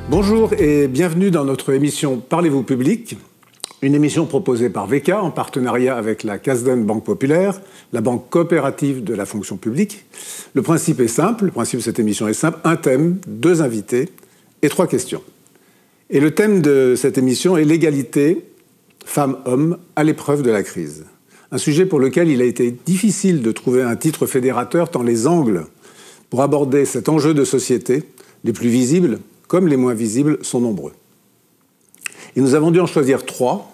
Bonjour et bienvenue dans notre émission Parlez-vous public, une émission proposée par VK en partenariat avec la Casden Banque Populaire, la banque coopérative de la fonction publique. Le principe est simple, le principe de cette émission est simple, un thème, 2 invités et 3 questions. Et le thème de cette émission est l'égalité femmes-hommes à l'épreuve de la crise. Un sujet pour lequel il a été difficile de trouver un titre fédérateur tant les angles pour aborder cet enjeu de société, les plus visibles comme les moins visibles, sont nombreux. Et nous avons dû en choisir 3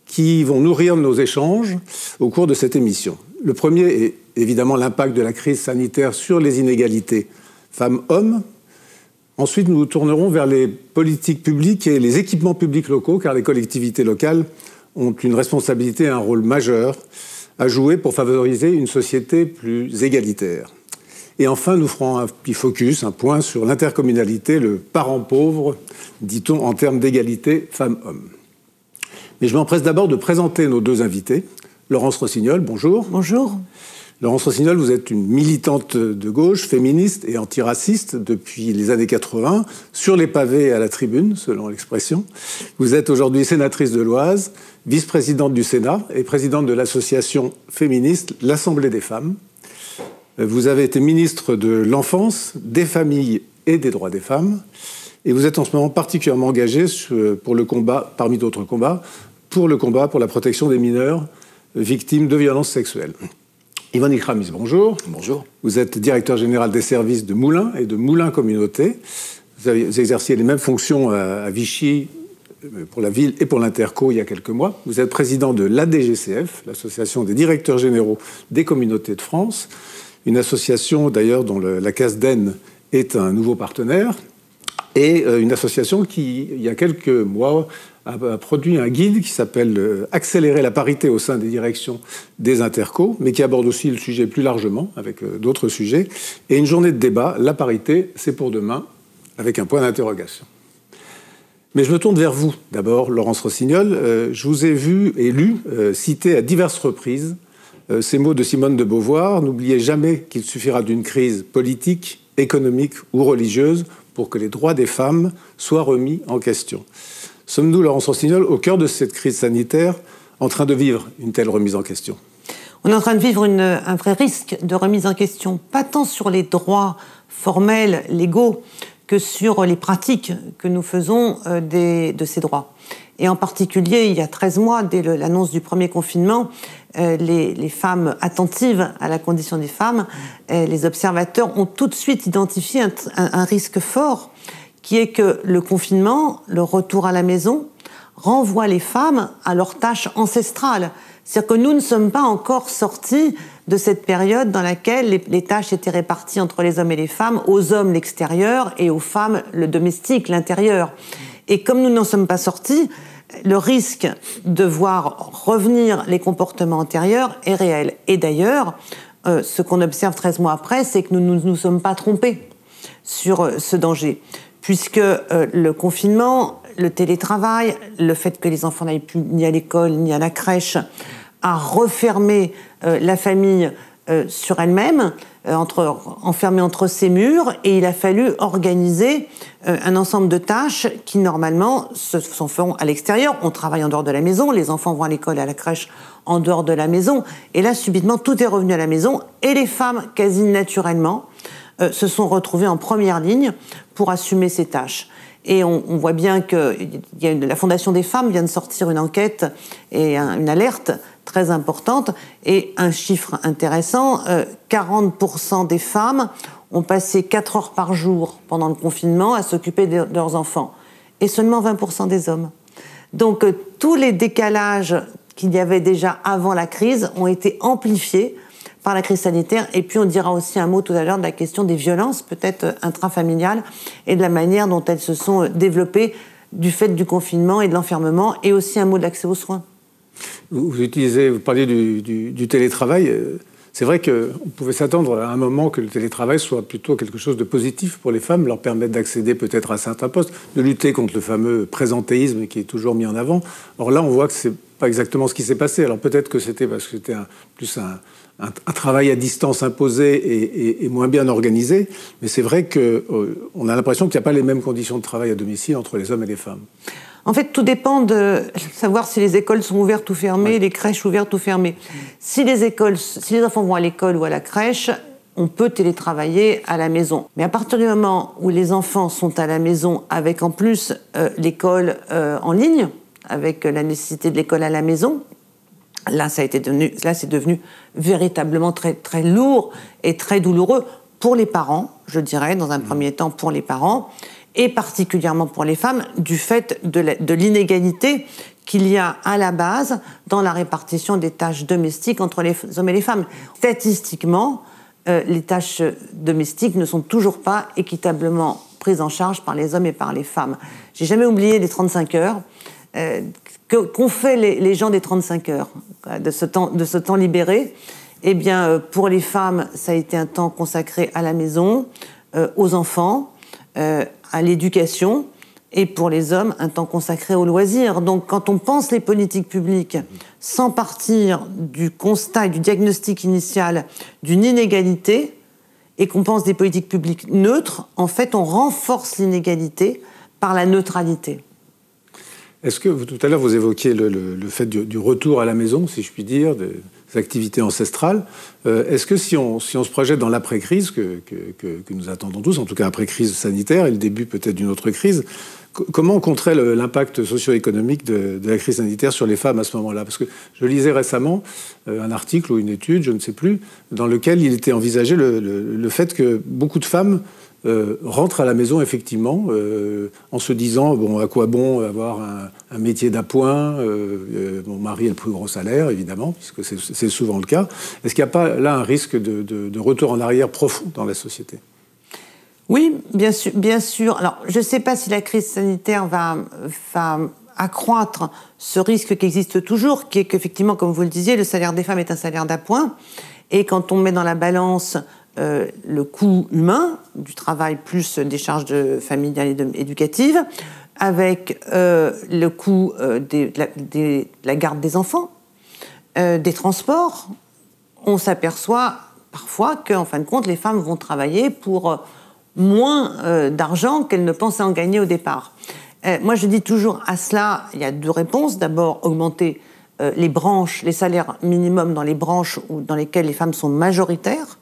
qui vont nourrir nos échanges au cours de cette émission. Le premier est évidemment l'impact de la crise sanitaire sur les inégalités femmes-hommes. Ensuite, nous nous tournerons vers les politiques publiques et les équipements publics locaux, car les collectivités locales ont une responsabilité et un rôle majeur à jouer pour favoriser une société plus égalitaire. Et enfin, nous ferons un petit focus, un point sur l'intercommunalité, le parent pauvre, dit-on, en termes d'égalité femmes-hommes. Mais je m'empresse d'abord de présenter nos 2 invités. Laurence Rossignol, bonjour. Bonjour. Laurence Rossignol, vous êtes une militante de gauche, féministe et antiraciste depuis les années 80, sur les pavés et à la tribune, selon l'expression. Vous êtes aujourd'hui sénatrice de l'Oise, vice-présidente du Sénat et présidente de l'association féministe L'Assemblée des femmes. Vous avez été ministre de l'Enfance, des Familles et des Droits des femmes. Et vous êtes en ce moment particulièrement engagée pour le combat, parmi d'autres combats, pour la protection des mineurs victimes de violences sexuelles. Yvonne Ikramis, bonjour. Bonjour. Vous êtes directeur général des services de Moulins et de Moulins Communauté. Vous avez exercé les mêmes fonctions à Vichy, pour la ville et pour l'Interco il y a quelques mois. Vous êtes président de l'ADGCF, l'Association des directeurs généraux des communautés de France, une association d'ailleurs dont la Casden est un nouveau partenaire, et une association qui, il y a quelques mois, a produit un guide qui s'appelle « Accélérer la parité au sein des directions des intercos », mais qui aborde aussi le sujet plus largement, avec d'autres sujets. Et une journée de débat, la parité, c'est pour demain, avec un point d'interrogation. Mais je me tourne vers vous, d'abord, Laurence Rossignol. Je vous ai vu et lu, citer à diverses reprises ces mots de Simone de Beauvoir: « N'oubliez jamais qu'il suffira d'une crise politique, économique ou religieuse pour que les droits des femmes soient remis en question. » Sommes-nous, Laurence Rossignol, au cœur de cette crise sanitaire, en train de vivre une telle remise en question? On est en train de vivre un vrai risque de remise en question, pas tant sur les droits formels, légaux, que sur les pratiques que nous faisons de ces droits. Et en particulier, il y a 13 mois, dès l'annonce du premier confinement, les femmes attentives à la condition des femmes, les observateurs ont tout de suite identifié un risque fort, qui est que le confinement, le retour à la maison, renvoie les femmes à leurs tâches ancestrales. C'est-à-dire que nous ne sommes pas encore sortis de cette période dans laquelle les tâches étaient réparties entre les hommes et les femmes, aux hommes l'extérieur et aux femmes le domestique, l'intérieur. Et comme nous n'en sommes pas sortis, le risque de voir revenir les comportements antérieurs est réel. Et d'ailleurs, ce qu'on observe 13 mois après, c'est que nous ne nous sommes pas trompés sur ce danger, puisque le confinement, le télétravail, le fait que les enfants n'aillent plus ni à l'école ni à la crèche, a refermé la famille sur elle-même, enfermée entre ses murs, et il a fallu organiser un ensemble de tâches qui, normalement, s'en feront à l'extérieur. On travaille en dehors de la maison, les enfants vont à l'école et à la crèche en dehors de la maison, et là, subitement, tout est revenu à la maison, et les femmes, quasi naturellement, se sont retrouvées en première ligne pour assumer ces tâches. Et on voit bien que la Fondation des femmes vient de sortir une enquête et une alerte très importante. Et un chiffre intéressant, 40% des femmes ont passé 4 heures par jour pendant le confinement à s'occuper de leurs enfants. Et seulement 20% des hommes. Donc tous les décalages qu'il y avait déjà avant la crise ont été amplifiés par la crise sanitaire. Et puis on dira aussi un mot tout à l'heure de la question des violences, peut-être intrafamiliales, et de la manière dont elles se sont développées du fait du confinement et de l'enfermement, et aussi un mot de l'accès aux soins. Vous parliez du télétravail. C'est vrai qu'on pouvait s'attendre à un moment que le télétravail soit plutôt quelque chose de positif pour les femmes, leur permettre d'accéder peut-être à certains postes, de lutter contre le fameux présentéisme qui est toujours mis en avant. Or là, on voit que c'est pas exactement ce qui s'est passé. Alors peut-être que c'était parce que c'était plus un travail à distance imposé et moins bien organisé, mais c'est vrai qu'on a l'impression qu'il n'y a pas les mêmes conditions de travail à domicile entre les hommes et les femmes. En fait, tout dépend de savoir si les écoles sont ouvertes ou fermées, les crèches ouvertes ou fermées. Si les enfants vont à l'école ou à la crèche, on peut télétravailler à la maison. Mais à partir du moment où les enfants sont à la maison, avec en plus l'école en ligne, avec la nécessité de l'école à la maison, là, c'est devenu véritablement très, très lourd et très douloureux pour les parents, je dirais, dans un premier temps pour les parents, et particulièrement pour les femmes, du fait de l'inégalité qu'il y a à la base dans la répartition des tâches domestiques entre les hommes et les femmes. Statistiquement, les tâches domestiques ne sont toujours pas équitablement prises en charge par les hommes et par les femmes. J'ai jamais oublié les 35 heures qu'ont fait les gens des 35 heures, de ce temps libéré. Eh bien, pour les femmes, ça a été un temps consacré à la maison, aux enfants, à l'éducation, et pour les hommes, un temps consacré aux loisirs. Donc, quand on pense les politiques publiques sans partir du constat et du diagnostic initial d'une inégalité, et qu'on pense des politiques publiques neutres, en fait, on renforce l'inégalité par la neutralité. Est-ce que, tout à l'heure, vous évoquiez le fait du retour à la maison, si je puis dire, des activités ancestrales. Est-ce que si on se projette dans l'après-crise que nous attendons tous, en tout cas après-crise sanitaire et le début peut-être d'une autre crise, comment on compterait l'impact socio-économique de la crise sanitaire sur les femmes à ce moment-là? Parce que je lisais récemment un article ou une étude, je ne sais plus, dans lequel il était envisagé le fait que beaucoup de femmes rentrent à la maison, effectivement, en se disant, bon, à quoi bon avoir un métier d'appoint, mon mari a le plus gros salaire, évidemment, puisque c'est souvent le cas. Est-ce qu'il n'y a pas là un risque de retour en arrière profond dans la société? Oui, bien sûr, bien sûr. Alors, je ne sais pas si la crise sanitaire va accroître ce risque qui existe toujours, qui est qu'effectivement, comme vous le disiez, le salaire des femmes est un salaire d'appoint. Et quand on met dans la balance le coût humain du travail plus des charges familiales et éducatives, avec le coût de la garde des enfants, des transports, on s'aperçoit parfois qu'en fin de compte, les femmes vont travailler pour moins d'argent qu'elles ne pensaient en gagner au départ. Moi, je dis toujours à cela, il y a deux réponses. D'abord, augmenter les salaires minimums dans les branches dans lesquelles les femmes sont majoritaires.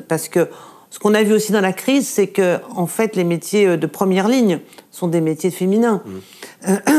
Parce que ce qu'on a vu aussi dans la crise, c'est que en fait, les métiers de première ligne sont des métiers féminins.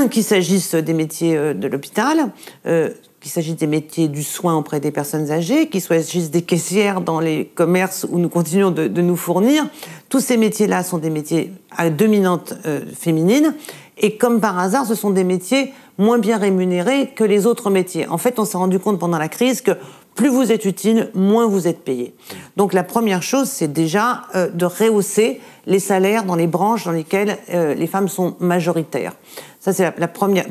Qu'il s'agisse des métiers de l'hôpital, qu'il s'agisse des métiers du soin auprès des personnes âgées, qu'il s'agisse des caissières dans les commerces où nous continuons de nous fournir, tous ces métiers-là sont des métiers à dominante féminine. Et comme par hasard, ce sont des métiers moins bien rémunérés que les autres métiers. En fait, on s'est rendu compte pendant la crise que plus vous êtes utile, moins vous êtes payé. Donc la première chose, c'est déjà de rehausser les salaires dans les branches dans lesquelles les femmes sont majoritaires. Ça, c'est la premier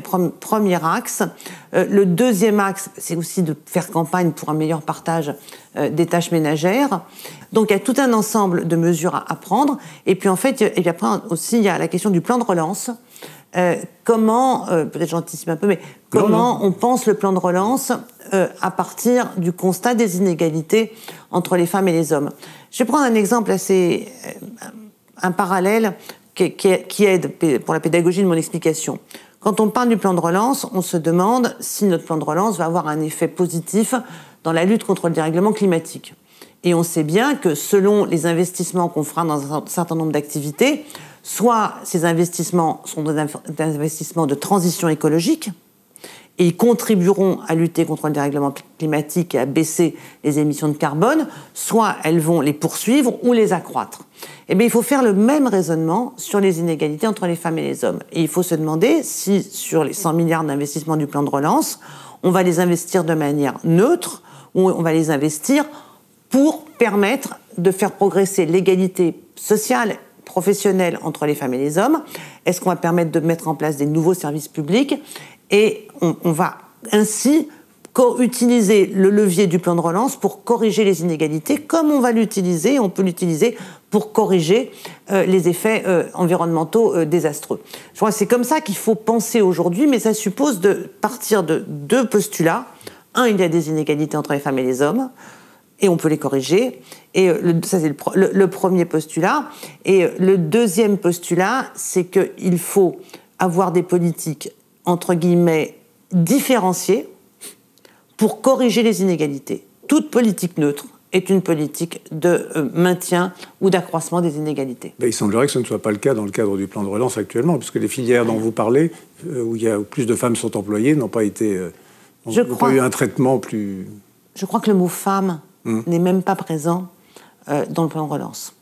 axe. Le deuxième axe, c'est aussi de faire campagne pour un meilleur partage des tâches ménagères. Donc il y a tout un ensemble de mesures à prendre. Et puis en fait, et après aussi, il y a la question du plan de relance. Comment, peut-être j'anticipe un peu, mais comment on pense le plan de relance à partir du constat des inégalités entre les femmes et les hommes. Je vais prendre un exemple un parallèle qui aide pour la pédagogie de mon explication. Quand on parle du plan de relance, on se demande si notre plan de relance va avoir un effet positif dans la lutte contre le dérèglement climatique. Et on sait bien que selon les investissements qu'on fera dans un certain nombre d'activités, soit ces investissements sont des investissements de transition écologique, et ils contribueront à lutter contre le dérèglement climatique et à baisser les émissions de carbone, soit elles vont les poursuivre ou les accroître. Eh bien, il faut faire le même raisonnement sur les inégalités entre les femmes et les hommes. Et il faut se demander si, sur les 100 milliards d'investissements du plan de relance, on va les investir de manière neutre ou on va les investir pour permettre de faire progresser l'égalité sociale, professionnelle entre les femmes et les hommes. Est-ce qu'on va permettre de mettre en place des nouveaux services publics ? Et on va ainsi utiliser le levier du plan de relance pour corriger les inégalités, comme on peut l'utiliser pour corriger les effets environnementaux désastreux. Je crois que c'est comme ça qu'il faut penser aujourd'hui, mais ça suppose de partir de deux postulats. Un, il y a des inégalités entre les femmes et les hommes, et on peut les corriger. Et ça, c'est le premier postulat. Et le deuxième postulat, c'est qu'il faut avoir des politiques, entre guillemets, différenciées pour corriger les inégalités. Toute politique neutre est une politique de maintien ou d'accroissement des inégalités. Il semblerait que ce ne soit pas le cas dans le cadre du plan de relance actuellement, puisque les filières dont vous parlez, où plus de femmes sont employées, n'ont pas eu un traitement plus... Je crois que le mot « femme » n'est même pas présent dans le plan de relance.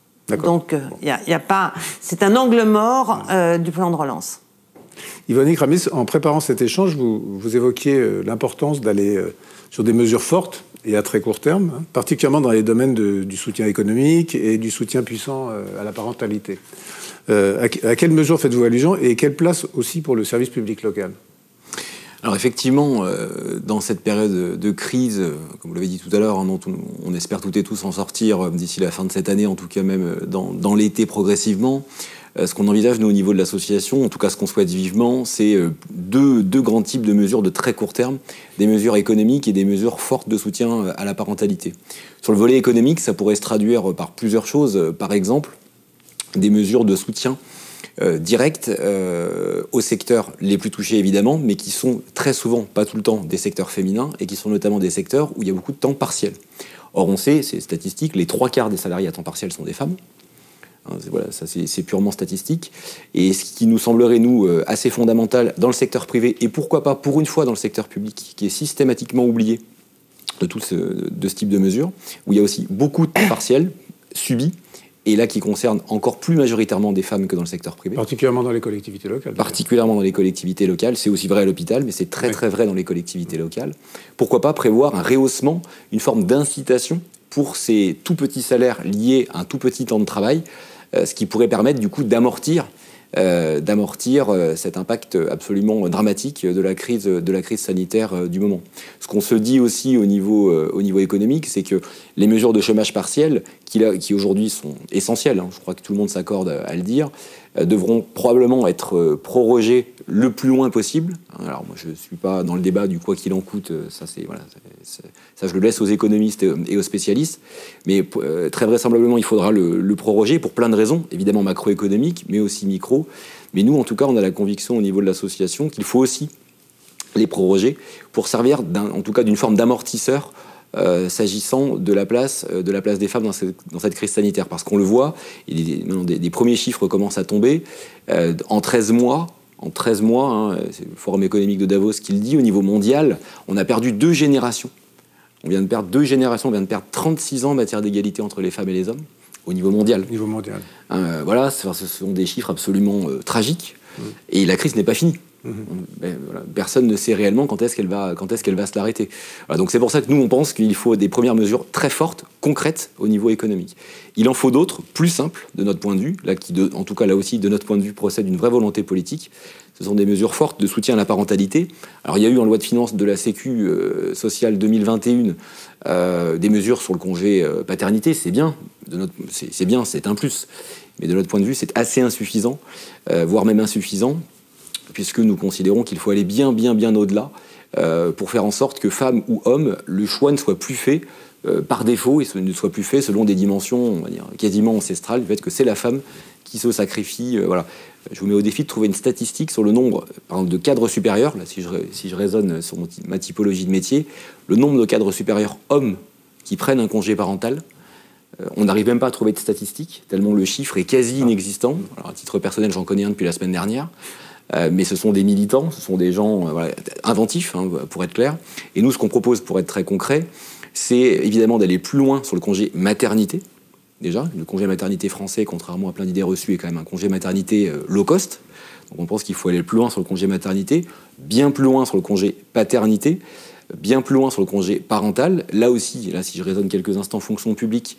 Donc, y a pas... c'est un angle mort du plan de relance. Yvonne Ramis, en préparant cet échange, vous évoquiez l'importance d'aller sur des mesures fortes et à très court terme, particulièrement dans les domaines du soutien économique et du soutien puissant à la parentalité. À quelles mesures faites-vous allusion et quelle place aussi pour le service public local ? Alors effectivement, dans cette période de crise, comme vous l'avez dit tout à l'heure, dont on espère toutes et tous en sortir d'ici la fin de cette année, en tout cas même dans l'été progressivement, ce qu'on envisage, nous, au niveau de l'association, en tout cas ce qu'on souhaite vivement, c'est deux grands types de mesures de très court terme, des mesures économiques et des mesures fortes de soutien à la parentalité. Sur le volet économique, ça pourrait se traduire par plusieurs choses. Par exemple, des mesures de soutien direct aux secteurs les plus touchés, évidemment, mais qui sont très souvent, pas tout le temps, des secteurs féminins et qui sont notamment des secteurs où il y a beaucoup de temps partiel. Or, on sait, c'est statistique, les 3/4 des salariés à temps partiel sont des femmes. Voilà, ça c'est purement statistique. Et ce qui nous semblerait, nous, assez fondamental dans le secteur privé, et pourquoi pas pour une fois dans le secteur public, qui est systématiquement oublié de ce type de mesures, où il y a aussi beaucoup de temps partiel subis, et là qui concerne encore plus majoritairement des femmes que dans le secteur privé. Particulièrement dans les collectivités locales. Particulièrement dans les collectivités locales, c'est aussi vrai à l'hôpital, mais c'est très vrai dans les collectivités locales. Pourquoi pas prévoir un rehaussement, une forme d'incitation pour ces tout petits salaires liés à un tout petit temps de travail, ce qui pourrait permettre du coup d'amortir cet impact absolument dramatique de la crise sanitaire du moment. Ce qu'on se dit aussi au niveau économique, c'est que les mesures de chômage partiel, qui aujourd'hui sont essentielles, je crois que tout le monde s'accorde à le dire, devront probablement être prorogées le plus loin possible. Alors moi je ne suis pas dans le débat du quoi qu'il en coûte, ça je le laisse aux économistes et aux spécialistes, mais très vraisemblablement il faudra le proroger pour plein de raisons, évidemment macroéconomiques, mais aussi micro. Mais nous en tout cas on a la conviction au niveau de l'association qu'il faut aussi les proroger pour servir en tout cas d'une forme d'amortisseur s'agissant de la place des femmes dans cette crise sanitaire. Parce qu'on le voit, des premiers chiffres commencent à tomber. En 13 mois, c'est le Forum économique de Davos qui le dit, au niveau mondial, on a perdu 2 générations. On vient de perdre 2 générations, on vient de perdre 36 ans en matière d'égalité entre les femmes et les hommes, au niveau mondial. Voilà, ce sont des chiffres absolument tragiques. Et la crise n'est pas finie. Personne ne sait réellement quand est-ce qu'elle va se l'arrêter. Voilà, donc c'est pour ça que nous on pense qu'il faut des premières mesures très fortes, concrètes au niveau économique. Il en faut d'autres, plus simples de notre point de vue, en tout cas là aussi de notre point de vue procède d'une vraie volonté politique. Ce sont des mesures fortes de soutien à la parentalité. Alors il y a eu en loi de finances de la Sécu sociale 2021 des mesures sur le congé paternité, c'est bien, c'est un plus. Mais de notre point de vue c'est assez insuffisant, voire même insuffisant, puisque nous considérons qu'il faut aller bien au-delà pour faire en sorte que femmes ou hommes, le choix ne soit plus fait par défaut et ne soit plus fait selon des dimensions, on va dire, quasiment ancestrales, du fait que c'est la femme qui se sacrifie. Voilà. Je vous mets au défi de trouver une statistique sur le nombre, par exemple, de cadres supérieurs, là, si je raisonne sur ma typologie de métier, le nombre de cadres supérieurs hommes qui prennent un congé parental. On n'arrive même pas à trouver de statistiques, tellement le chiffre est quasi inexistant. Alors, à titre personnel, j'en connais un depuis la semaine dernière. Mais ce sont des militants, ce sont des gens inventifs, pour être clair. Et nous, ce qu'on propose, pour être très concret, c'est évidemment d'aller plus loin sur le congé maternité. Déjà, le congé maternité français, contrairement à plein d'idées reçues, est quand même un congé maternité low cost. Donc on pense qu'il faut aller plus loin sur le congé maternité, bien plus loin sur le congé paternité, bien plus loin sur le congé parental. Là aussi, si je raisonne quelques instants fonction publique,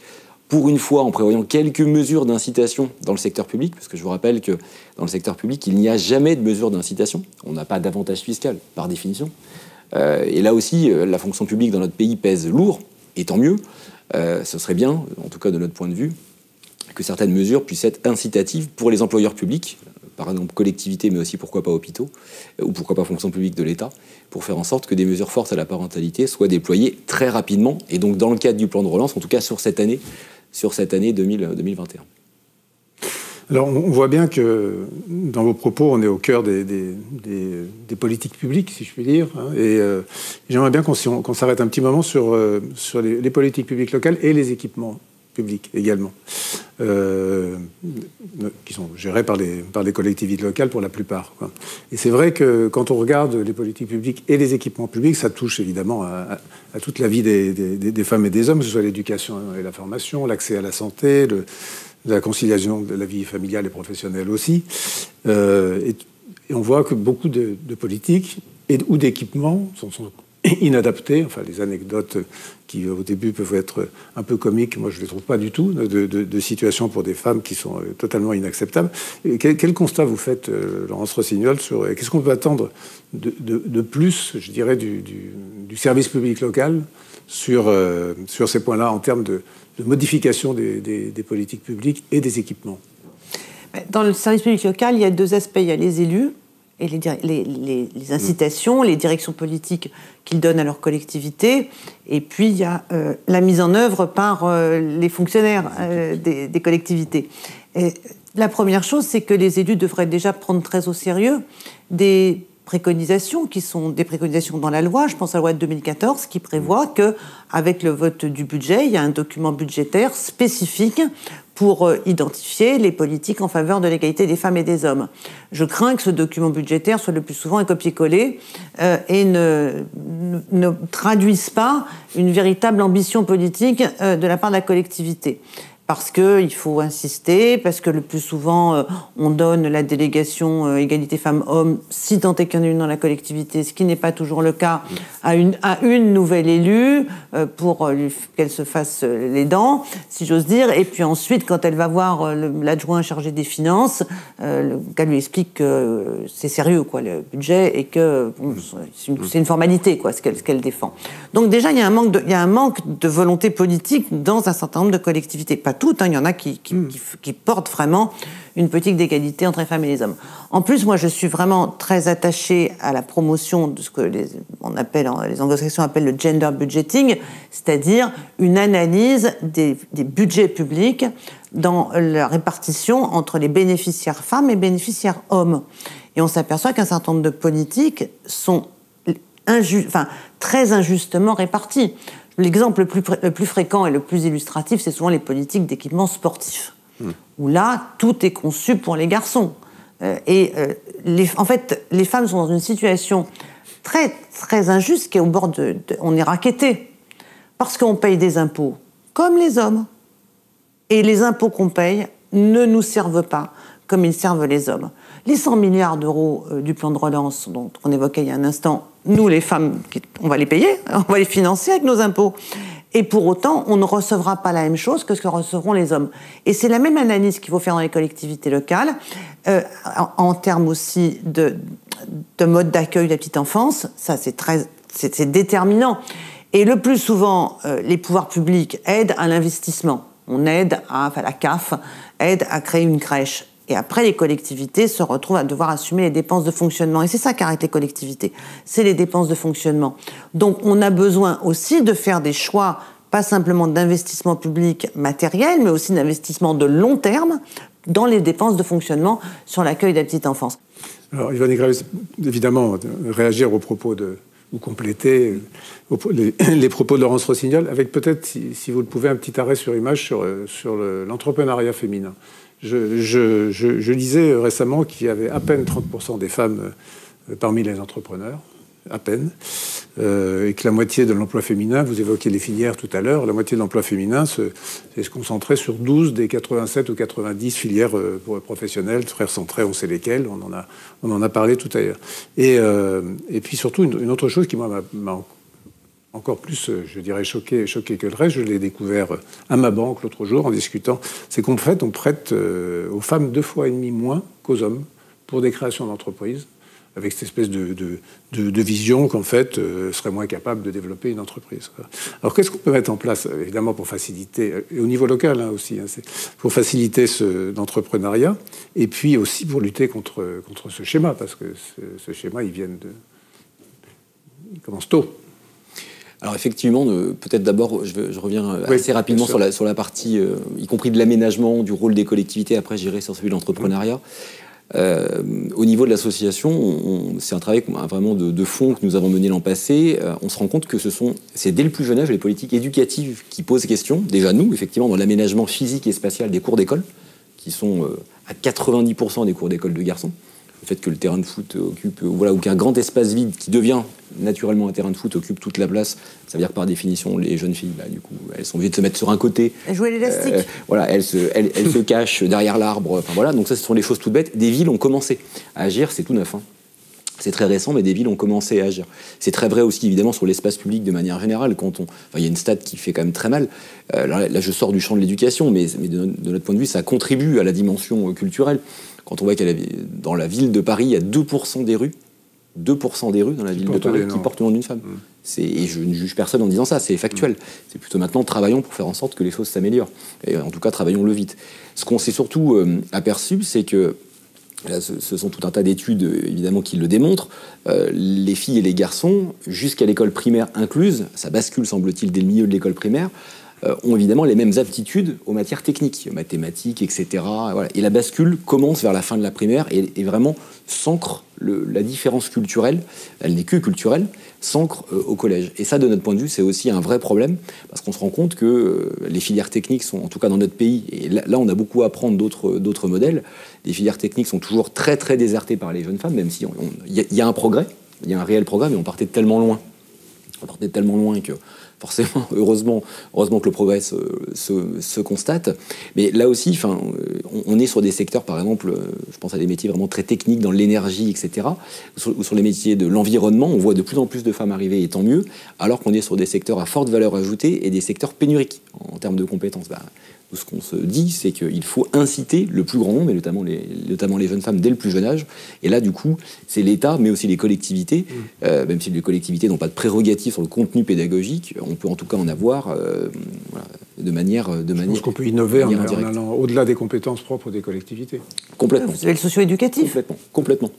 pour une fois en prévoyant quelques mesures d'incitation dans le secteur public, parce que je vous rappelle que dans le secteur public, il n'y a jamais de mesures d'incitation. On n'a pas d'avantage fiscal, par définition. Et là aussi, la fonction publique dans notre pays pèse lourd, et tant mieux. Ce serait bien, en tout cas de notre point de vue, que certaines mesures puissent être incitatives pour les employeurs publics, par exemple collectivités, mais aussi pourquoi pas hôpitaux, ou pourquoi pas fonction publique de l'État, pour faire en sorte que des mesures fortes à la parentalité soient déployées très rapidement, et donc dans le cadre du plan de relance, en tout cas sur cette année 2021. Alors, on voit bien que dans vos propos, on est au cœur des politiques publiques, si je puis dire. Hein, et j'aimerais bien qu'on s'arrête un petit moment sur les politiques publiques locales et les équipements publics également, qui sont gérés par les collectivités locales pour la plupart, quoi. Et c'est vrai que quand on regarde les politiques publiques et les équipements publics, ça touche évidemment à toute la vie des femmes et des hommes, que ce soit l'éducation et la formation, l'accès à la santé, la conciliation de la vie familiale et professionnelle aussi. Et on voit que beaucoup de politiques ou d'équipements sont inadaptés. Enfin, les anecdotes qui, au début, peuvent être un peu comiques, moi, je ne les trouve pas du tout, de situations pour des femmes qui sont totalement inacceptables. Et quel constat vous faites, Laurence Rossignol, sur qu'est-ce qu'on peut attendre de plus, je dirais, du service public local sur ces points-là, en termes de modification des politiques publiques et des équipements? Dans le service public local, il y a deux aspects. Il y a les élus et les incitations, les directions politiques qu'ils donnent à leur collectivité. Et puis, il y a la mise en œuvre par les fonctionnaires des collectivités. Et la première chose, c'est que les élus devraient déjà prendre très au sérieux des préconisations qui sont des préconisations dans la loi. Je pense à la loi de 2014 qui prévoit qu'avec le vote du budget, il y a un document budgétaire spécifique pour identifier les politiques en faveur de l'égalité des femmes et des hommes. Je crains que ce document budgétaire soit le plus souvent un copier-coller et ne traduise pas une véritable ambition politique de la part de la collectivité. Parce qu'il faut insister, parce que le plus souvent, on donne la délégation égalité femmes-hommes, si tant est qu'il y en a une dans la collectivité, ce qui n'est pas toujours le cas, à une nouvelle élue, pour qu'elle se fasse les dents, si j'ose dire. Et puis ensuite, quand elle va voir l'adjoint chargé des finances, qu'elle lui explique que c'est sérieux, quoi, le budget, et que bon, c'est une formalité, quoi, ce qu'elle défend. Donc déjà, il y a un manque de volonté politique dans un certain nombre de collectivités. Pas toutes, hein, il y en a qui portent vraiment une politique d'égalité entre les femmes et les hommes. En plus, moi, je suis vraiment très attachée à la promotion de ce que les anglo-saxons appellent le gender budgeting, c'est-à-dire une analyse des budgets publics dans la répartition entre les bénéficiaires femmes et bénéficiaires hommes. Et on s'aperçoit qu'un certain nombre de politiques sont très injustement réparties. L'exemple le plus fréquent et le plus illustratif, c'est souvent les politiques d'équipement sportif, où là, tout est conçu pour les garçons. En fait, les femmes sont dans une situation très, très injuste, qui est au bord on est racketté, parce qu'on paye des impôts comme les hommes, et les impôts qu'on paye ne nous servent pas comme ils servent les hommes. Les 100 milliards d'euros du plan de relance, dont on évoquait il y a un instant, nous, les femmes, on va les payer, on va les financer avec nos impôts. Et pour autant, on ne recevra pas la même chose que ce que recevront les hommes. Et c'est la même analyse qu'il faut faire dans les collectivités locales, en termes aussi de mode d'accueil de la petite enfance. Ça, c'est déterminant. Et le plus souvent, les pouvoirs publics aident à l'investissement. La CAF aide à créer une crèche. Et après, les collectivités se retrouvent à devoir assumer les dépenses de fonctionnement. Et c'est ça qu'arrête les collectivités, c'est les dépenses de fonctionnement. Donc on a besoin aussi de faire des choix, pas simplement d'investissement public matériel, mais aussi d'investissement de long terme dans les dépenses de fonctionnement sur l'accueil de la petite enfance. Alors, Yvonne Aigret, évidemment, réagir aux propos ou compléter les propos de Laurence Rossignol, avec peut-être, si vous le pouvez, un petit arrêt sur image sur l'entrepreneuriat féminin. Je lisais récemment qu'il y avait à peine 30% des femmes parmi les entrepreneurs, à peine, et que la moitié de l'emploi féminin, vous évoquiez les filières tout à l'heure, la moitié de l'emploi féminin se concentrait sur 12 des 87 ou 90 filières professionnelles, très recentrées, on sait lesquelles, on en a parlé tout à l'heure. Et puis surtout, une autre chose qui m'a encore plus, je dirais, choqué que le reste, je l'ai découvert à ma banque l'autre jour en discutant, c'est qu'en fait, on prête aux femmes 2,5 fois moins qu'aux hommes pour des créations d'entreprises, avec cette espèce de vision qu'en fait, serait moins capable de développer une entreprise. Alors qu'est-ce qu'on peut mettre en place, évidemment, pour faciliter, et au niveau local aussi, pour faciliter l'entrepreneuriat, et puis aussi pour lutter contre ce schéma, parce que ce schéma, il commence tôt. Alors effectivement, peut-être d'abord, je reviens assez rapidement sur la partie, y compris de l'aménagement, du rôle des collectivités, après j'irai sur celui de l'entrepreneuriat. Au niveau de l'association, c'est un travail vraiment de fond que nous avons mené l'an passé. On se rend compte que c'est dès le plus jeune âge les politiques éducatives qui posent question. Déjà nous, effectivement, dans l'aménagement physique et spatial des cours d'école, qui sont à 90% des cours d'école de garçons. Le fait que le terrain de foot occupe, ou qu'un grand espace vide qui devient naturellement un terrain de foot occupe toute la place, ça veut dire que par définition, les jeunes filles, du coup, elles sont obligées de se mettre sur un côté. Elles jouent à l'élastique. Elles se cachent derrière l'arbre. Donc ça, ce sont des choses toutes bêtes. Des villes ont commencé à agir, c'est tout neuf. C'est très récent, mais des villes ont commencé à agir. C'est très vrai aussi, évidemment, sur l'espace public de manière générale. Il y a une stat qui fait quand même très mal. Là, je sors du champ de l'éducation, mais de notre point de vue, ça contribue à la dimension culturelle. Quand on voit dans la ville de Paris, il y a 2% des rues dans la ville de Paris qui portent le nom d'une femme. Et je ne juge personne en disant ça, c'est factuel. C'est plutôt maintenant, travaillons pour faire en sorte que les choses s'améliorent. Et en tout cas, travaillons-le vite. Ce qu'on s'est surtout aperçu, c'est que, là, ce sont tout un tas d'études, évidemment, qui le démontrent, les filles et les garçons, jusqu'à l'école primaire incluse, ça bascule, semble-t-il, dès le milieu de l'école primaire, ont évidemment les mêmes aptitudes aux matières techniques, mathématiques, etc. Voilà. Et la bascule commence vers la fin de la primaire et vraiment s'ancre la différence culturelle, elle n'est que culturelle, s'ancre au collège. Et ça, de notre point de vue, c'est aussi un vrai problème, parce qu'on se rend compte que les filières techniques sont, en tout cas dans notre pays, et là on a beaucoup à apprendre d'autres modèles, les filières techniques sont toujours très très désertées par les jeunes femmes, même si il y a un progrès, il y a un réel progrès, mais on partait de tellement loin que forcément, heureusement que le progrès se constate. Mais là aussi, on est sur des secteurs, par exemple, je pense à des métiers vraiment très techniques, dans l'énergie, etc., ou sur les métiers de l'environnement, on voit de plus en plus de femmes arriver, et tant mieux, alors qu'on est sur des secteurs à forte valeur ajoutée et des secteurs pénuriques en termes de compétences. Ce qu'on se dit, c'est qu'il faut inciter le plus grand nombre, et notamment les jeunes femmes dès le plus jeune âge. Et là, du coup, c'est l'État, mais aussi les collectivités, même si les collectivités n'ont pas de prérogatives sur le contenu pédagogique, on peut en tout cas en avoir de manière Je pense qu'on peut innover en allant au-delà des compétences propres des collectivités. Complètement. Vous avez le socio-éducatif. Complètement.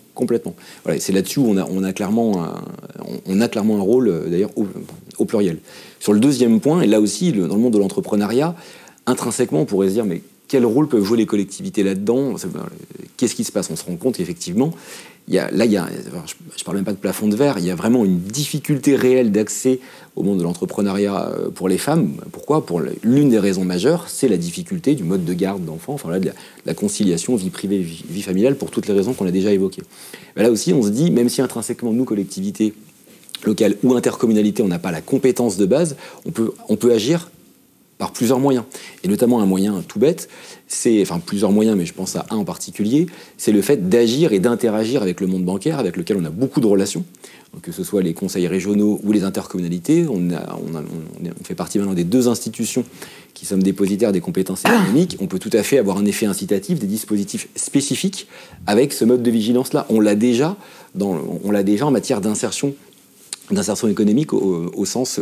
Voilà, c'est là-dessus où on a clairement un rôle, d'ailleurs, au pluriel. Sur le deuxième point, et là aussi, dans le monde de l'entrepreneuriat, intrinsèquement, on pourrait se dire, mais quel rôle peuvent jouer les collectivités là-dedans ? Qu'est-ce qui se passe ? On se rend compte qu'effectivement, je ne parle même pas de plafond de verre, il y a vraiment une difficulté réelle d'accès au monde de l'entrepreneuriat pour les femmes. Pourquoi ? L'une des raisons majeures, c'est la difficulté du mode de garde d'enfants, de la conciliation vie privée, vie familiale, pour toutes les raisons qu'on a déjà évoquées. Mais là aussi, on se dit, même si intrinsèquement, nous, collectivités locales ou intercommunalités, on n'a pas la compétence de base, on peut agir par plusieurs moyens, et notamment un moyen tout bête, plusieurs moyens, mais je pense à un en particulier, c'est le fait d'agir et d'interagir avec le monde bancaire, avec lequel on a beaucoup de relations, que ce soit les conseils régionaux ou les intercommunalités. On fait partie maintenant des 2 institutions qui sommes dépositaires des compétences économiques. On peut tout à fait avoir un effet incitatif, des dispositifs spécifiques avec ce mode de vigilance-là. On l'a déjà en matière d'insertion économique au sens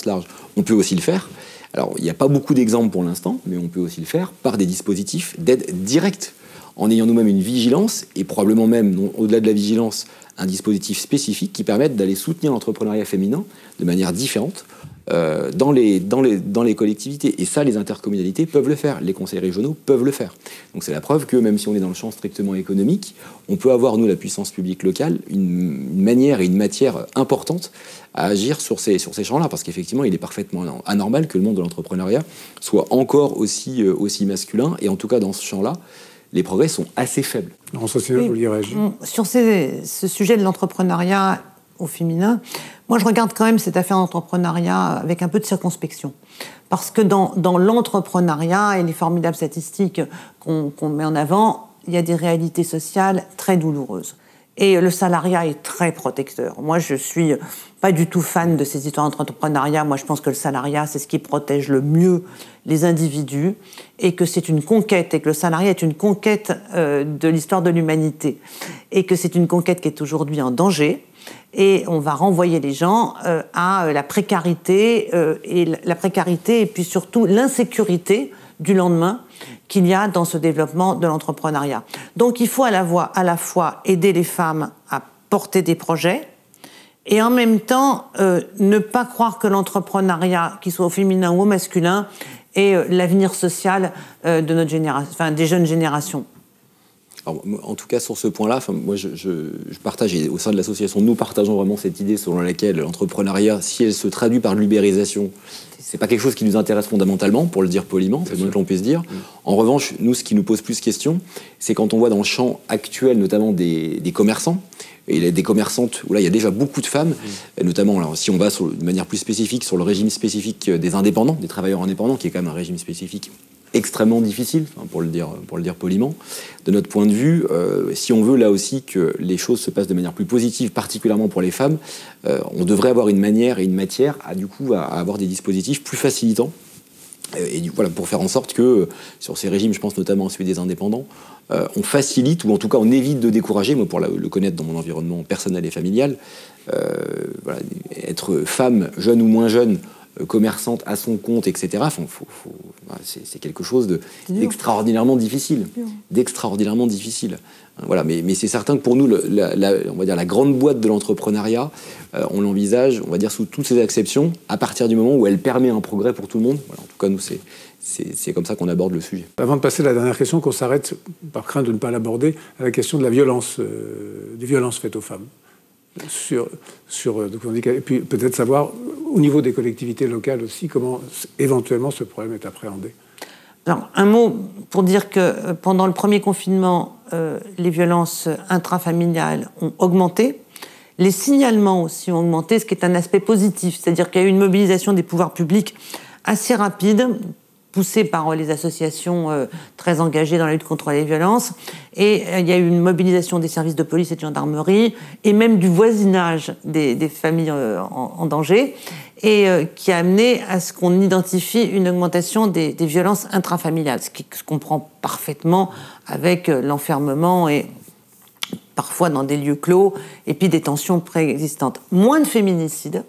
large. On peut aussi le faire. Alors, il n'y a pas beaucoup d'exemples pour l'instant, mais on peut aussi le faire par des dispositifs d'aide directe, en ayant nous-mêmes une vigilance, et probablement même, au-delà de la vigilance, un dispositif spécifique qui permette d'aller soutenir l'entrepreneuriat féminin de manière différente dans les collectivités. Et ça, les intercommunalités peuvent le faire, les conseils régionaux peuvent le faire. Donc c'est la preuve que même si on est dans le champ strictement économique, on peut avoir, nous, la puissance publique locale, une manière et une matière importante à agir sur ces champs-là, parce qu'effectivement, il est parfaitement anormal que le monde de l'entrepreneuriat soit encore aussi masculin, et en tout cas dans ce champ-là, les progrès sont assez faibles. Non, ça, c'est vous réagir. Sur ce sujet de l'entrepreneuriat au féminin, moi je regarde quand même cette affaire d'entrepreneuriat avec un peu de circonspection. Parce que dans l'entrepreneuriat et les formidables statistiques qu'on met en avant, il y a des réalités sociales très douloureuses. Et le salariat est très protecteur. Moi, je suis pas du tout fan de ces histoires d'entrepreneuriat. Moi, je pense que le salariat, c'est ce qui protège le mieux les individus et que c'est une conquête, et que le salariat est une conquête de l'histoire de l'humanité et que c'est une conquête qui est aujourd'hui en danger. Et on va renvoyer les gens à la précarité et puis surtout l'insécurité du lendemain qu'il y a dans ce développement de l'entrepreneuriat. Donc il faut à la fois aider les femmes à porter des projets et en même temps ne pas croire que l'entrepreneuriat, qu'il soit au féminin ou au masculin, est l'avenir social de notre génération, enfin des jeunes générations. Alors, en tout cas, sur ce point-là, moi, je partage, et au sein de l'association, nous partageons vraiment cette idée selon laquelle l'entrepreneuriat, si elle se traduit par l'ubérisation, c'est pas quelque chose qui nous intéresse fondamentalement, pour le dire poliment, c'est le moins que l'on puisse dire. En revanche, nous, ce qui nous pose plus question, c'est quand on voit dans le champ actuel, notamment des commerçants, et des commerçantes, où là, il y a déjà beaucoup de femmes, notamment, alors, si on va de manière plus spécifique sur le régime spécifique des indépendants, des travailleurs indépendants, qui est quand même un régime spécifique extrêmement difficile, pour le dire poliment. De notre point de vue, si on veut là aussi que les choses se passent de manière plus positive, particulièrement pour les femmes, on devrait avoir une manière et une matière à avoir des dispositifs plus facilitants. Et voilà, pour faire en sorte que, sur ces régimes, je pense notamment à celui des indépendants, on facilite, ou en tout cas on évite de décourager, moi pour le connaître dans mon environnement personnel et familial, voilà, être femme, jeune ou moins jeune, commerçante à son compte, etc. C'est quelque chose d'extraordinairement difficile. D'extraordinairement difficile. Voilà, mais c'est certain que pour nous, on va dire la grande boîte de l'entrepreneuriat, on l'envisage, on va dire, sous toutes ses acceptions, à partir du moment où elle permet un progrès pour tout le monde. Voilà, en tout cas, nous, c'est comme ça qu'on aborde le sujet. Avant de passer à la dernière question, qu'on s'arrête, par crainte de ne pas l'aborder, à la question de la violence, des violences faites aux femmes. Et puis peut-être savoir, au niveau des collectivités locales aussi, comment éventuellement ce problème est appréhendé. Alors, un mot pour dire que pendant le premier confinement, les violences intrafamiliales ont augmenté. Les signalements aussi ont augmenté, ce qui est un aspect positif. C'est-à-dire qu'il y a eu une mobilisation des pouvoirs publics assez rapide, poussée par les associations très engagées dans la lutte contre les violences. Et il y a eu une mobilisation des services de police et de gendarmerie, et même du voisinage des familles en danger, et qui a amené à ce qu'on identifie une augmentation des violences intrafamiliales, ce qui se comprend parfaitement avec l'enfermement et parfois dans des lieux clos, et puis des tensions préexistantes. Moins de féminicides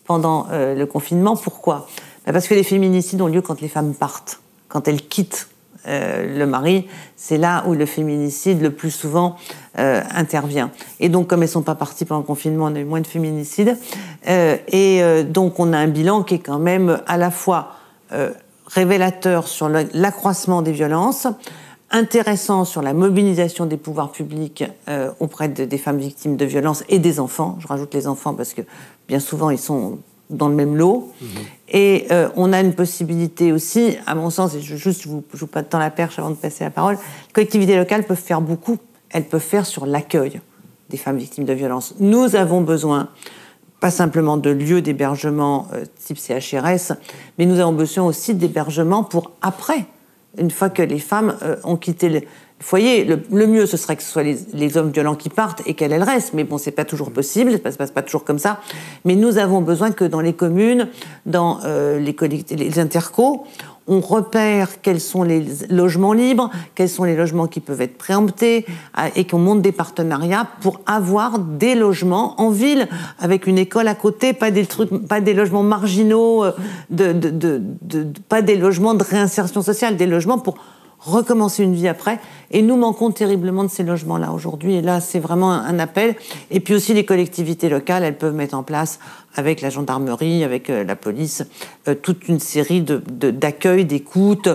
pendant le confinement. Pourquoi ? Parce que les féminicides ont lieu quand les femmes partent, quand elles quittent le mari. C'est là où le féminicide, le plus souvent, intervient. Et donc, comme elles ne sont pas parties pendant le confinement, on a eu moins de féminicides. Donc, on a un bilan qui est quand même à la fois révélateur sur l'accroissement des violences, intéressant sur la mobilisation des pouvoirs publics auprès des femmes victimes de violences et des enfants. Je rajoute les enfants parce que bien souvent, ils sont dans le même lot. Et on a une possibilité aussi, à mon sens, et je vous joue pas de temps la perche avant de passer la parole, les collectivités locales peuvent faire beaucoup. Elles peuvent faire sur l'accueil des femmes victimes de violences. Nous avons besoin, pas simplement de lieux d'hébergement type CHRS, mais nous avons besoin aussi d'hébergement pour après, une fois que les femmes ont quitté le foyer. Le mieux, ce serait que ce soit les hommes violents qui partent et qu'elles restent. Mais bon, c'est pas toujours possible, ça se passe pas toujours comme ça. Mais nous avons besoin que dans les communes, dans les intercos, on repère quels sont les logements libres, quels sont les logements qui peuvent être préemptés, et qu'on monte des partenariats pour avoir des logements en ville, avec une école à côté, pas des logements marginaux, pas des logements de réinsertion sociale, des logements pour recommencer une vie après. Et nous manquons terriblement de ces logements-là aujourd'hui. Et là, c'est vraiment un appel. Et puis aussi, les collectivités locales, elles peuvent mettre en place, avec la gendarmerie, avec la police, toute une série d'accueil, d'écoute.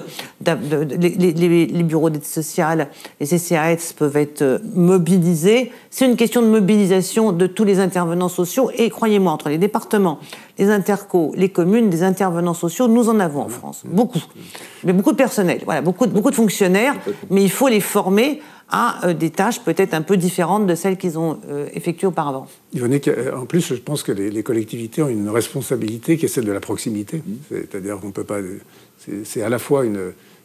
Les bureaux d'aide sociale, les CCAS peuvent être mobilisés. C'est une question de mobilisation de tous les intervenants sociaux. Et croyez-moi, entre les départements, les intercos, les communes, des intervenants sociaux, nous en avons en France. Beaucoup. Mais beaucoup de personnel. Voilà, beaucoup de fonctionnaires. Mais il faut les former à des tâches peut-être un peu différentes de celles qu'ils ont effectuées auparavant. Yvonne, en plus, je pense que les collectivités ont une responsabilité qui est celle de la proximité. C'est-à-dire qu'on peut pas... C'est à la fois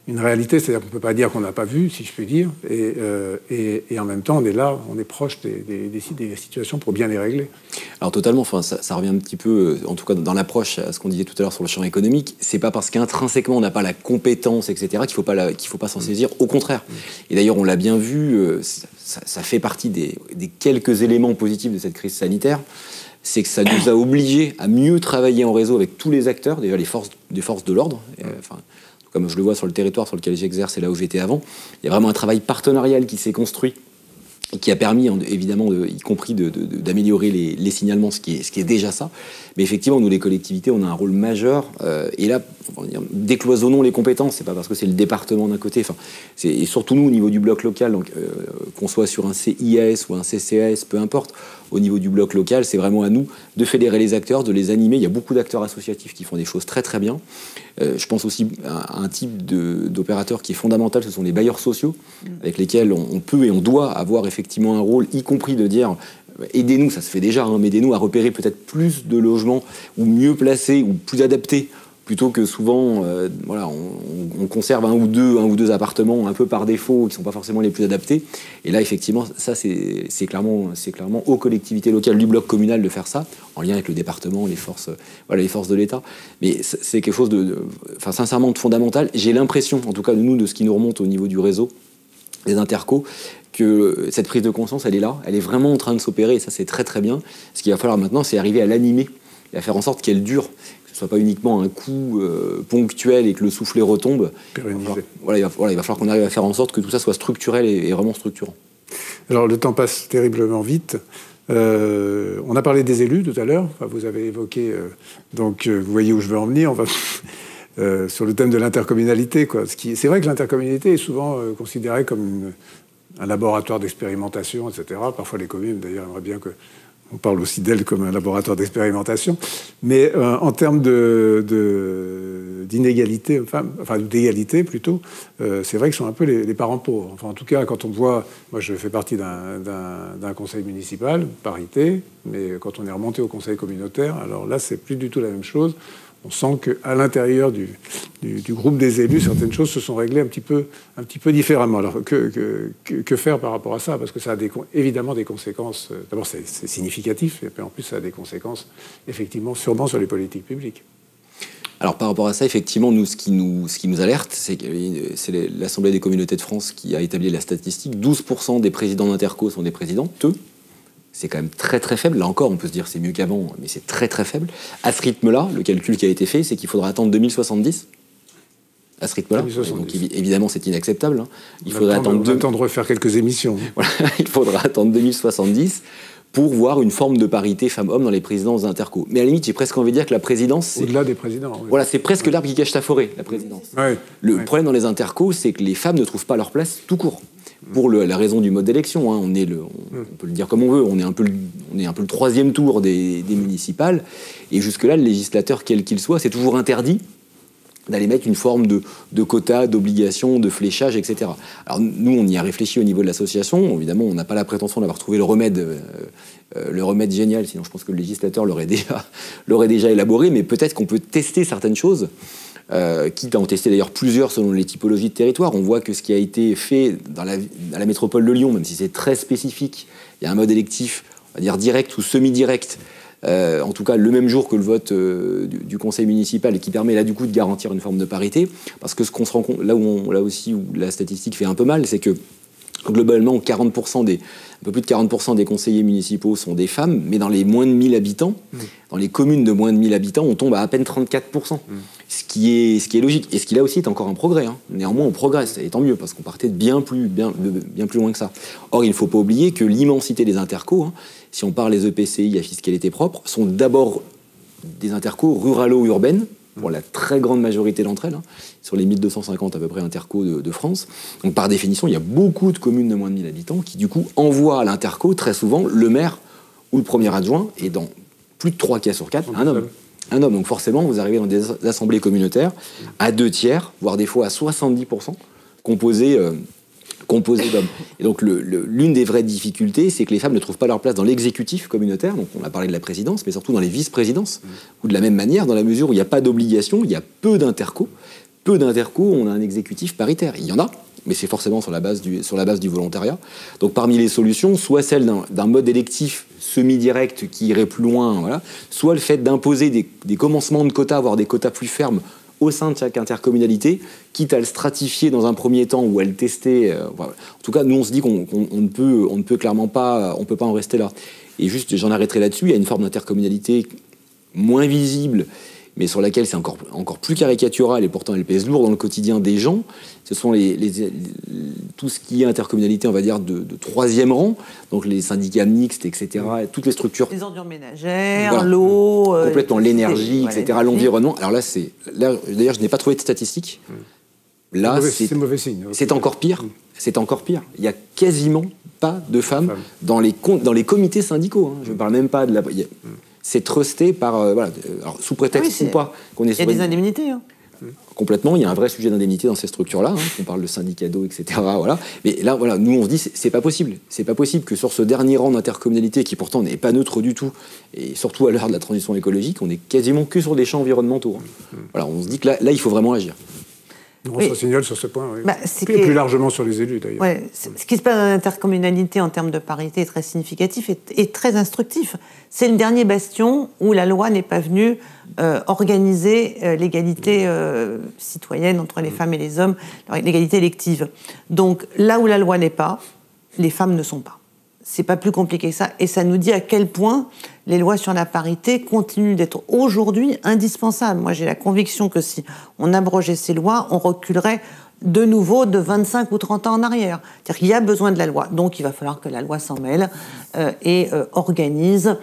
une réalité, c'est-à-dire qu'on ne peut pas dire qu'on n'a pas vu, si je puis dire, et en même temps, on est là, on est proche des situations pour bien les régler. Alors totalement, enfin, ça revient un petit peu, en tout cas dans l'approche à ce qu'on disait tout à l'heure sur le champ économique, c'est pas parce qu'intrinsèquement on n'a pas la compétence, etc., qu'il faut pas s'en saisir, au contraire. Et d'ailleurs, on l'a bien vu, ça fait partie des quelques éléments positifs de cette crise sanitaire, c'est que ça nous a obligés à mieux travailler en réseau avec tous les acteurs, déjà les forces de l'ordre, enfin, comme je le vois sur le territoire sur lequel j'exerce et là où j'étais avant, il y a vraiment un travail partenarial qui s'est construit et qui a permis, évidemment, y compris d'améliorer les signalements, ce qui est déjà ça. Mais effectivement, nous, les collectivités, on a un rôle majeur. Et là, on va dire, décloisonnons les compétences. C'est pas parce que c'est le département d'un côté. Enfin, et surtout nous, au niveau du bloc local, donc, qu'on soit sur un CIAS ou un CCAS, peu importe, au niveau du bloc local, c'est vraiment à nous de fédérer les acteurs, de les animer. Il y a beaucoup d'acteurs associatifs qui font des choses très très bien. Je pense aussi à un type d'opérateur qui est fondamental, ce sont les bailleurs sociaux, avec lesquels on peut et on doit avoir effectivement un rôle, y compris de dire aidez-nous, ça se fait déjà, hein, mais aidez-nous à repérer peut-être plus de logements ou mieux placés ou plus adaptés, plutôt que souvent voilà, on conserve un ou deux appartements un peu par défaut qui ne sont pas forcément les plus adaptés. Et là, effectivement, ça, c'est clairement aux collectivités locales du bloc communal de faire ça, en lien avec le département, les forces de l'État. Mais c'est quelque chose sincèrement de fondamental. J'ai l'impression, en tout cas de nous, de ce qui nous remonte au niveau du réseau, des intercos, que cette prise de conscience, elle est là, elle est vraiment en train de s'opérer, et ça, c'est très très bien. Ce qu'il va falloir maintenant, c'est arriver à l'animer et à faire en sorte qu'elle dure, que ce ne soit pas uniquement un coup ponctuel et que le soufflet retombe. Il va falloir qu'on arrive à faire en sorte que tout ça soit structurel et vraiment structurant. Alors, le temps passe terriblement vite. On a parlé des élus tout à l'heure. Enfin, vous avez évoqué... vous voyez où je veux en venir. On va... sur le thème de l'intercommunalité, quoi. C'est vrai que l'intercommunalité est souvent considérée comme un laboratoire d'expérimentation, etc. Parfois, les communes, d'ailleurs, aimeraient bien qu'on parle aussi d'elles comme un laboratoire d'expérimentation. Mais en termes d'inégalité, enfin d'égalité plutôt, c'est vrai qu'ils sont un peu les parents pauvres. Enfin, en tout cas, quand on voit... Moi, je fais partie d'un conseil municipal, parité, mais quand on est remonté au conseil communautaire, alors là, c'est plus du tout la même chose. On sent qu'à l'intérieur du groupe des élus, certaines choses se sont réglées un petit peu différemment. Alors, que faire par rapport à ça? Parce que ça a évidemment des conséquences. D'abord, c'est significatif, et puis en plus, ça a des conséquences, effectivement, sûrement sur les politiques publiques. Alors, par rapport à ça, effectivement, nous, ce qui nous alerte, c'est l'Assemblée des communautés de France qui a établi la statistique. 12% des présidents d'interco sont des présidentes. C'est quand même très très faible. Là encore, on peut se dire c'est mieux qu'avant, mais c'est très très faible. À ce rythme-là, le calcul qui a été fait, c'est qu'il faudra attendre 2070. À ce rythme-là. Donc évidemment, c'est inacceptable. Hein. Il faudra attendre de refaire quelques émissions. Voilà, il faudra attendre 2070 pour voir une forme de parité femmes-hommes dans les présidences d'interco. Mais à la limite, j'ai presque envie de dire que la présidence... Au-delà des présidents. Oui. Voilà, c'est presque l'arbre qui cache la forêt, la présidence. Ouais, le problème dans les intercos, c'est que les femmes ne trouvent pas leur place tout court. Pour la raison du mode d'élection, hein. On peut le dire comme on veut, on est un peu le troisième tour des municipales, et jusque-là, le législateur, quel qu'il soit, c'est toujours interdit d'aller mettre une forme de quota, d'obligation, de fléchage, etc. Alors nous, on y a réfléchi au niveau de l'association. Évidemment, on n'a pas la prétention d'avoir trouvé le remède génial, sinon je pense que le législateur l'aurait déjà élaboré, mais peut-être qu'on peut tester certaines choses. Quitte à en tester d'ailleurs plusieurs selon les typologies de territoire. On voit que ce qui a été fait dans la métropole de Lyon, même si c'est très spécifique, il y a un mode électif, on va dire direct ou semi-direct, en tout cas le même jour que le vote du conseil municipal, et qui permet là du coup de garantir une forme de parité. Parce que ce qu'on se rend compte, là aussi où la statistique fait un peu mal, c'est que globalement, un peu plus de 40% des conseillers municipaux sont des femmes, mais dans les moins de 1000 habitants, dans les communes de moins de 1000 habitants, on tombe à peine 34%. Ce qui est logique. Et ce qui là aussi est encore un progrès. Hein. Néanmoins, on progresse, et tant mieux, parce qu'on partait de bien plus loin que ça. Or, il ne faut pas oublier que l'immensité des intercos, hein, si on parle des EPCI à fiscalité propre, sont d'abord des intercos ruralo-urbaines, pour la très grande majorité d'entre elles, hein, sur les 1250 à peu près intercos de France. Donc par définition, il y a beaucoup de communes de moins de 1000 habitants qui du coup envoient à l'interco très souvent le maire ou le premier adjoint, et dans plus de 3 cas sur 4, un homme. Donc forcément, vous arrivez dans des assemblées communautaires à 2/3, voire des fois à 70%, composées d'hommes. Et donc l'une des vraies difficultés, c'est que les femmes ne trouvent pas leur place dans l'exécutif communautaire. Donc on a parlé de la présidence, mais surtout dans les vice-présidences, ou de la même manière, dans la mesure où il n'y a pas d'obligation, il y a peu d'interco, peu d'interco ont un exécutif paritaire. Il y en a, mais c'est forcément sur la base du volontariat. Donc parmi les solutions, soit celle d'un mode électif semi-direct qui irait plus loin, voilà, soit le fait d'imposer des commencements de quotas, voire des quotas plus fermes au sein de chaque intercommunalité, quitte à le stratifier dans un premier temps ou à le tester. Voilà. En tout cas, nous, on se dit qu'on ne peut clairement pas, on peut pas en rester là. Et juste, j'en arrêterai là-dessus, il y a une forme d'intercommunalité moins visible, mais sur laquelle c'est encore plus caricatural, et pourtant elle pèse lourd dans le quotidien des gens. Ce sont tout ce qui est intercommunalité, on va dire, de troisième rang, donc les syndicats mixtes, etc., toutes les structures... Les ordures ménagères, voilà, l'eau... complètement, l'énergie, etc., l'environnement. Alors là, d'ailleurs, je n'ai pas trouvé de statistiques. Là, c'est mauvais signe. C'est encore pire. C'est encore pire. Il n'y a quasiment pas de femmes dans les comités syndicaux. Hein. Je ne parle même pas de la... C'est trusté par... alors, sous prétexte ou pas qu'on est... Il y a des indemnités. Hein. Complètement, il y a un vrai sujet d'indemnité dans ces structures-là, hein, on parle de syndicats d'eau, etc. Voilà. Mais là, voilà, nous, on se dit, c'est pas possible. C'est pas possible que sur ce dernier rang d'intercommunalité, qui pourtant n'est pas neutre du tout, et surtout à l'heure de la transition écologique, on est quasiment que sur des champs environnementaux. Hein. Voilà, on se dit que là, il faut vraiment agir. On se signale sur ce point, oui. Bah, plus largement sur les élus, d'ailleurs. Ouais, ce qui se passe dans l'intercommunalité en termes de parité est très significatif et très instructif. C'est le dernier bastion où la loi n'est pas venue organiser l'égalité citoyenne entre les femmes et les hommes, l'égalité élective. Donc là où la loi n'est pas, les femmes ne sont pas. C'est pas plus compliqué que ça, et ça nous dit à quel point les lois sur la parité continuent d'être aujourd'hui indispensables. Moi, j'ai la conviction que si on abrogeait ces lois, on reculerait de nouveau de 25 ou 30 ans en arrière. C'est-à-dire qu'il y a besoin de la loi, donc il va falloir que la loi s'en mêle et organise,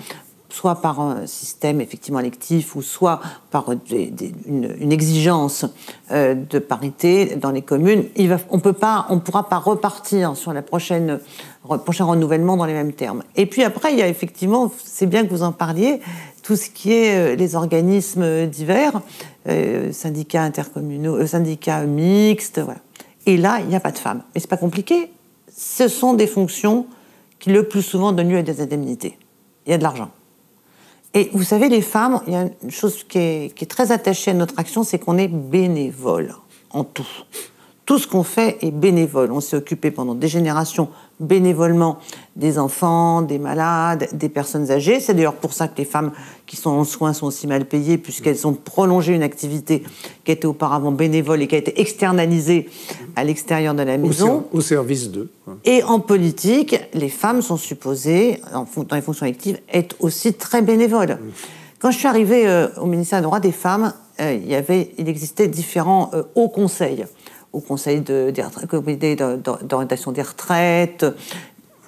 soit par un système effectivement électif ou soit par une exigence de parité dans les communes. On pourra pas repartir sur la prochain renouvellement dans les mêmes termes. Et puis après, il y a effectivement, c'est bien que vous en parliez, tout ce qui est les organismes divers, syndicats intercommunaux, syndicats mixtes, voilà. Et là, il n'y a pas de femmes. Mais c'est pas compliqué. Ce sont des fonctions qui le plus souvent donnent lieu à des indemnités. Il y a de l'argent. Et vous savez, les femmes, il y a une chose qui est très attachée à notre action, c'est qu'on est bénévole en tout. Tout ce qu'on fait est bénévole. On s'est occupé pendant des générations bénévolement des enfants, des malades, des personnes âgées. C'est d'ailleurs pour ça que les femmes qui sont en soins sont aussi mal payées, puisqu'elles ont prolongé une activité qui était auparavant bénévole et qui a été externalisée à l'extérieur de la maison. Au service d'eux. Et en politique, les femmes sont supposées, dans les fonctions électives, être aussi très bénévoles. Quand je suis arrivée au ministère des droits des femmes, il existait différents hauts conseils. Au conseil d'orientation des retraites,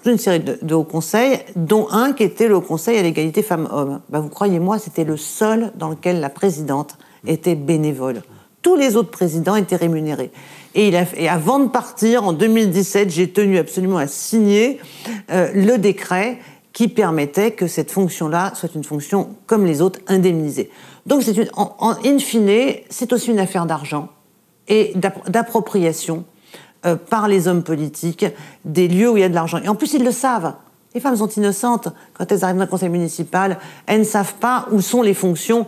une série de hauts conseils, dont un qui était le haut conseil à l'égalité femmes-hommes. Vous croyez-moi, c'était le seul dans lequel la présidente était bénévole. Tous les autres présidents étaient rémunérés. Et avant de partir, en 2017, j'ai tenu absolument à signer le décret qui permettait que cette fonction-là soit une fonction comme les autres, indemnisée. Donc, in fine, c'est aussi une affaire d'argent et d'appropriation par les hommes politiques des lieux où il y a de l'argent. Et en plus, ils le savent. Les femmes sont innocentes. Quand elles arrivent dans un conseil municipal, elles ne savent pas où sont les fonctions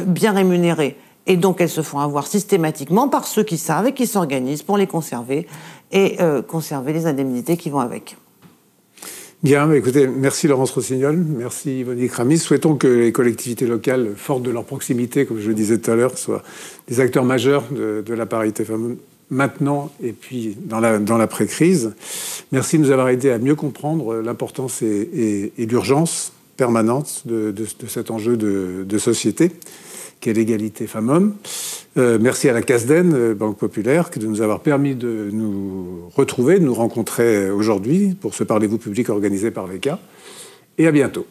bien rémunérées. Et donc, elles se font avoir systématiquement par ceux qui savent et qui s'organisent pour les conserver et conserver les indemnités qui vont avec. Bien, écoutez, merci Laurence Rossignol, merci Monique Ramis. Souhaitons que les collectivités locales, fortes de leur proximité, comme je le disais tout à l'heure, soient des acteurs majeurs de la parité femmes maintenant et puis dans l'après-crise. Merci de nous avoir aidé à mieux comprendre l'importance et l'urgence permanente de cet enjeu de société qu'est l'égalité femmes-hommes. Merci à la CASDEN, Banque Populaire, de nous avoir permis de nous retrouver, de nous rencontrer aujourd'hui pour ce Parlez-vous public organisé par VECA. Et à bientôt.